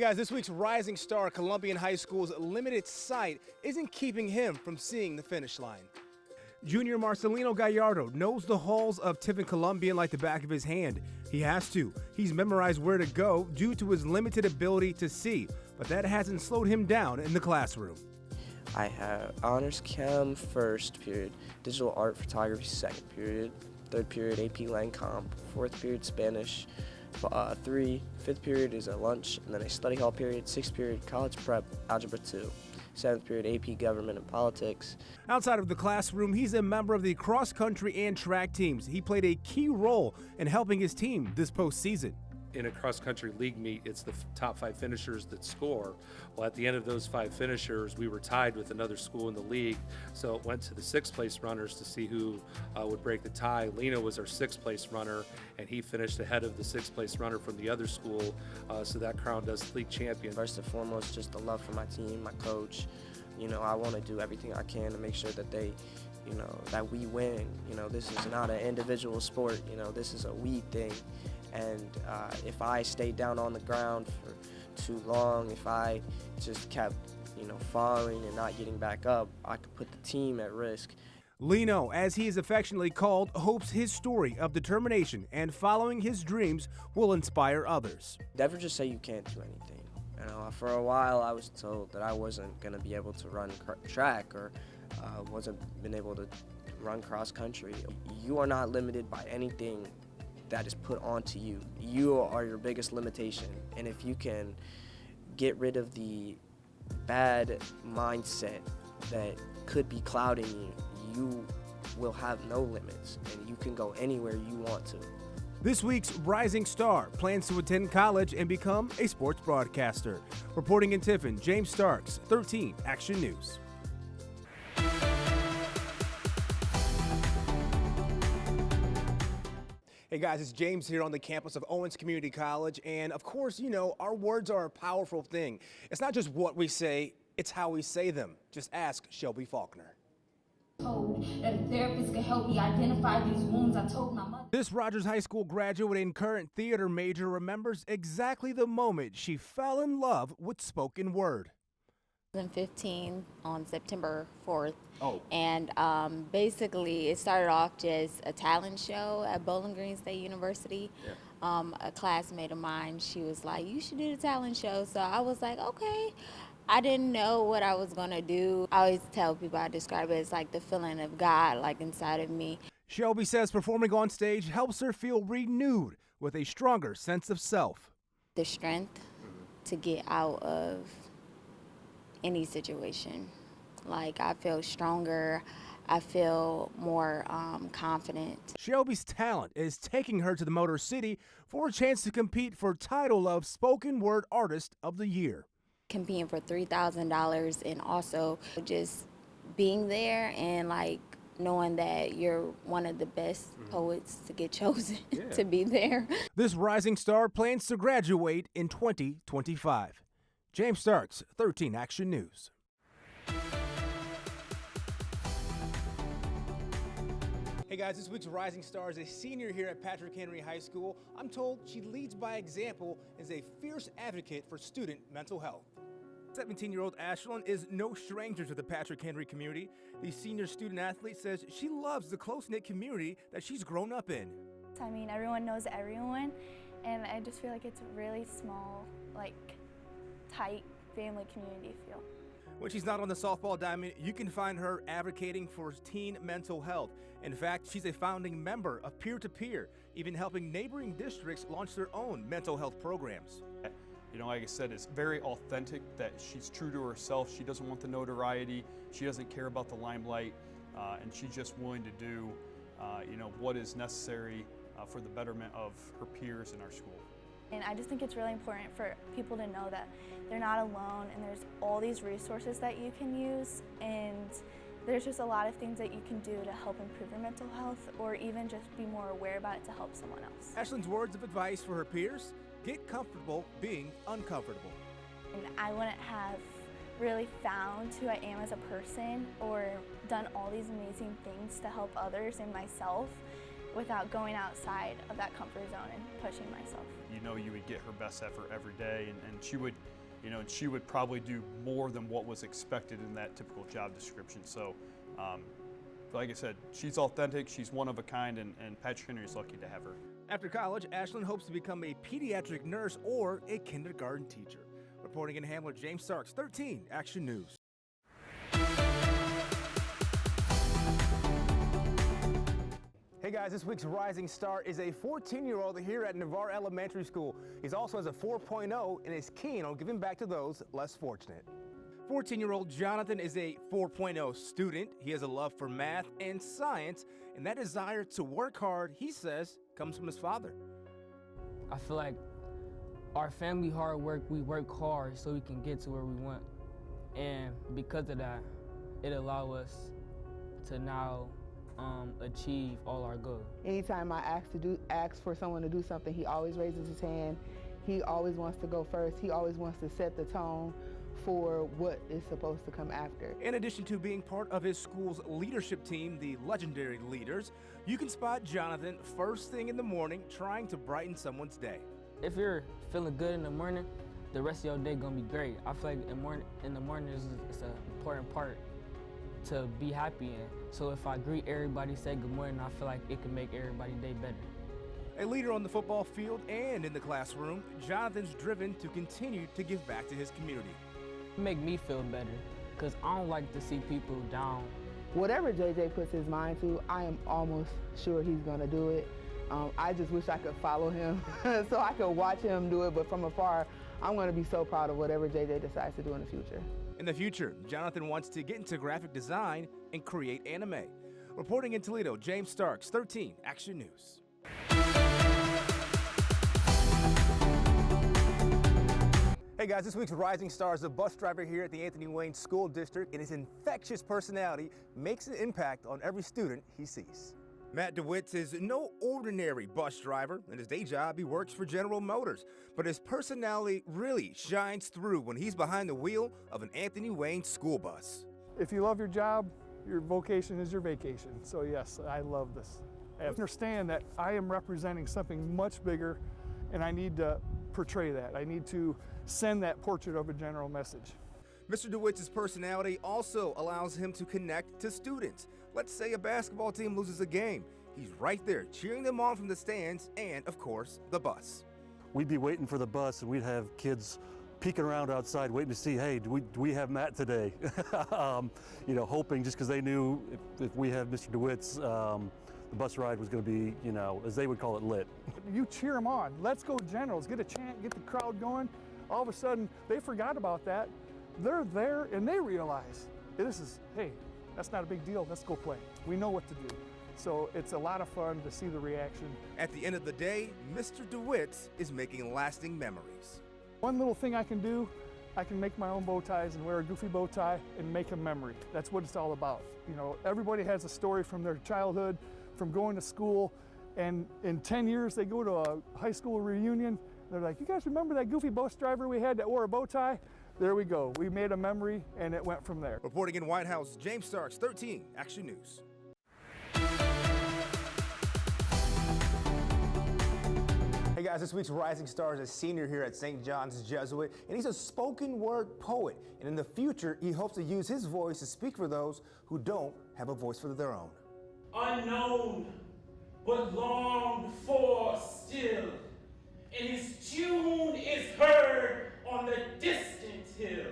Guys, this week's rising star, Columbian High School's limited sight isn't keeping him from seeing the finish line. Junior Marcelino Gallardo knows the halls of Tiffin Columbian like the back of his hand. He has to. He's memorized where to go due to his limited ability to see, but that hasn't slowed him down in the classroom. I have honors chem first period, digital art photography second period, third period AP Lang Comp, fourth period Spanish, fifth period is a lunch, and then a study hall period, sixth period college prep, algebra 2. Seventh period AP Government and Politics. Outside of the classroom, he's a member of the cross-country and track teams. He played a key role in helping his team this postseason. In a cross-country league meet, it's the top 5 finishers that score. Well, at the end of those 5 finishers, we were tied with another school in the league, so it went to the 6th place runners to see who would break the tie. Lino was our 6th place runner, and he finished ahead of the 6th place runner from the other school, so that crowned us league champion. First and foremost, just the love for my team, my coach. You know, I want to do everything I can to make sure that they, that we win. This is not an individual sport. This is a we thing. And if I stayed down on the ground for too long, if I just kept, falling and not getting back up, I could put the team at risk. Lino, as he is affectionately called, hopes his story of determination and following his dreams will inspire others. Never just say you can't do anything. For a while I was told that I wasn't going to be able to run track or wasn't been able to run cross country. You are not limited by anything that is put onto you. You are your biggest limitation, and if you can get rid of the bad mindset that could be clouding you, you will have no limits, and you can go anywhere you want to. This week's rising star plans to attend college and become a sports broadcaster. Reporting in Tiffin, James Starks, 13 Action News. Hey guys, it's James here on the campus of Owens Community College, and of course, our words are a powerful thing. It's not just what we say, it's how we say them. Just ask Shelby Faulkner. That a therapist could help me identify these wounds. I told my mother. This Rogers High School graduate and current theater major remembers exactly the moment she fell in love with spoken word. 2015 on September 4th. Oh. And basically it started off just a talent show at Bowling Green State University. Yeah. A classmate of mine, she was like, you should do the talent show. So I was like, okay. I didn't know what I was gonna do. I always tell people, I describe it as like the feeling of God like inside of me. Shelby says performing on stage helps her feel renewed with a stronger sense of self. The strength to get out of any situation. Like I feel stronger, I feel more confident. Shelby's talent is taking her to the Motor City for a chance to compete for title of Spoken Word Artist of the Year. Competing for $3,000 and also just being there and like knowing that you're one of the best poets to get chosen to be there. This rising star plans to graduate in 2025. James Starks, 13 Action News. Hey guys, this week's rising star is a senior here at Patrick Henry High School. I'm told she leads by example and is a fierce advocate for student mental health. 17-year-old Ashlyn is no stranger to the Patrick Henry community. The senior student athlete says she loves the close-knit community that she's grown up in. I mean, everyone knows everyone, and I just feel like it's a really small, tight family community feel. When she's not on the softball diamond, you can find her advocating for teen mental health. In fact, she's a founding member of Peer to Peer, even helping neighboring districts launch their own mental health programs. Like I said, it's very authentic that she's true to herself. She doesn't want the notoriety. She doesn't care about the limelight, and she's just willing to do, what is necessary for the betterment of her peers in our school. And I just think it's really important for people to know that they're not alone and there's all these resources that you can use, and there's just a lot of things that you can do to help improve your mental health or even just be more aware about it to help someone else. Ashlyn's words of advice for her peers: get comfortable being uncomfortable. And I wouldn't have really found who I am as a person or done all these amazing things to help others and myself without going outside of that comfort zone and pushing myself. You know, you would get her best effort every day, and she would, you know, and she would probably do more than what was expected in that typical job description. So, like I said, she's authentic, she's one of a kind, and Patrick Henry is lucky to have her. After college, Ashlyn hopes to become a pediatric nurse or a kindergarten teacher. Reporting in Hamlet, James Starks, 13 Action News. Hey guys, this week's rising star is a 14-year-old here at Navarre Elementary School. He also has a 4.0 and is keen on giving back to those less fortunate. 14-year-old Jonathan is a 4.0 student. He has a love for math and science, and that desire to work hard, he says, comes from his father. I feel like our family hard work, we work hard so we can get to where we want. And because of that, it allows us to now achieve all our goals. Anytime I ask for someone to do something, he always raises his hand. He always wants to go first. He always wants to set the tone for what is supposed to come after. In addition to being part of his school's leadership team, the legendary Leaders, you can spot Jonathan first thing in the morning trying to brighten someone's day. If you're feeling good in the morning, the rest of your day gonna be great. I feel like in the morning is an important part to be happy in. So if I greet everybody, say good morning, I feel like it can make everybody's day better. A leader on the football field and in the classroom, Jonathan's driven to continue to give back to his community. It make me feel better, because I don't like to see people down. Whatever JJ puts his mind to, I am almost sure he's gonna do it. I just wish I could follow him so I could watch him do it, but from afar, I'm gonna be so proud of whatever JJ decides to do in the future. In the future, Jonathan wants to get into graphic design and create anime. Reporting in Toledo, James Starks, 13 Action News. Hey guys, this week's rising star is a bus driver here at the Anthony Wayne School District, and his infectious personality makes an impact on every student he sees. Matt DeWitz is no ordinary bus driver. In his day job, he works for General Motors, but his personality really shines through when he's behind the wheel of an Anthony Wayne school bus. If you love your job, your vocation is your vacation. So yes, I love this. I understand that I am representing something much bigger, and I need to portray that. I need to send that portrait of a general message. Mr. DeWitz's personality also allows him to connect to students. Let's say a basketball team loses a game. He's right there cheering them on from the stands and, of course, the bus. We'd be waiting for the bus and we'd have kids peeking around outside waiting to see, hey, do we have Matt today? You know, hoping just because they knew if we have Mr. DeWitz, the bus ride was going to be, you know, as they would call it, lit. You cheer them on. Let's go Generals. Get a chant, get the crowd going. All of a sudden, they forgot about that. They're there and they realize this is, hey, that's not a big deal. Let's go play. We know what to do. So it's a lot of fun to see the reaction. At the end of the day, Mr. DeWitz is making lasting memories. One little thing I can do, I can make my own bow ties and wear a goofy bow tie and make a memory. That's what it's all about. You know, everybody has a story from their childhood, from going to school, and in 10 years they go to a high school reunion. They're like, you guys remember that goofy bus driver we had that wore a bow tie? There we go. We made a memory and it went from there. Reporting in White House, James Starks, 13 Action News. Hey guys, this week's rising star is a senior here at St. John's Jesuit, and he's a spoken word poet. And in the future, he hopes to use his voice to speak for those who don't have a voice for their own. Unknown, but longed for still, and his tune is heard on the distant hill.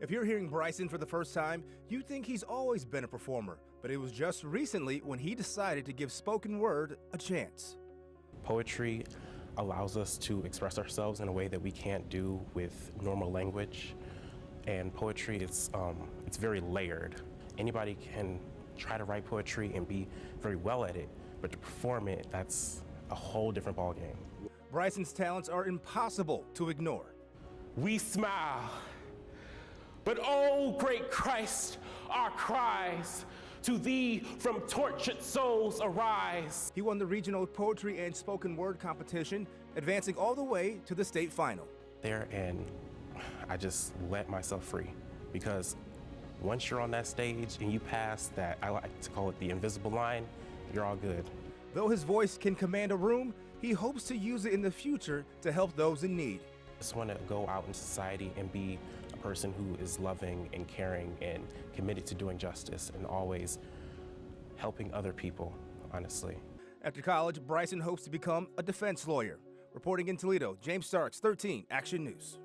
If you're hearing Bryson for the first time, you'd think he's always been a performer, but it was just recently when he decided to give spoken word a chance. Poetry allows us to express ourselves in a way that we can't do with normal language, and poetry, it's very layered. Anybody can try to write poetry and be very well at it, but to perform it, that's a whole different ballgame. Bryson's talents are impossible to ignore. We smile, but oh, great Christ, our cries to thee from tortured souls arise. He won the regional poetry and spoken word competition, advancing all the way to the state final. There, and I just let myself free, because once you're on that stage and you pass that, I like to call it the invisible line, you're all good. Though his voice can command a room, he hopes to use it in the future to help those in need. I just want to go out in society and be a person who is loving and caring and committed to doing justice and always helping other people, honestly. After college, Bryson hopes to become a defense lawyer. Reporting in Toledo, James Starks, 13 Action News.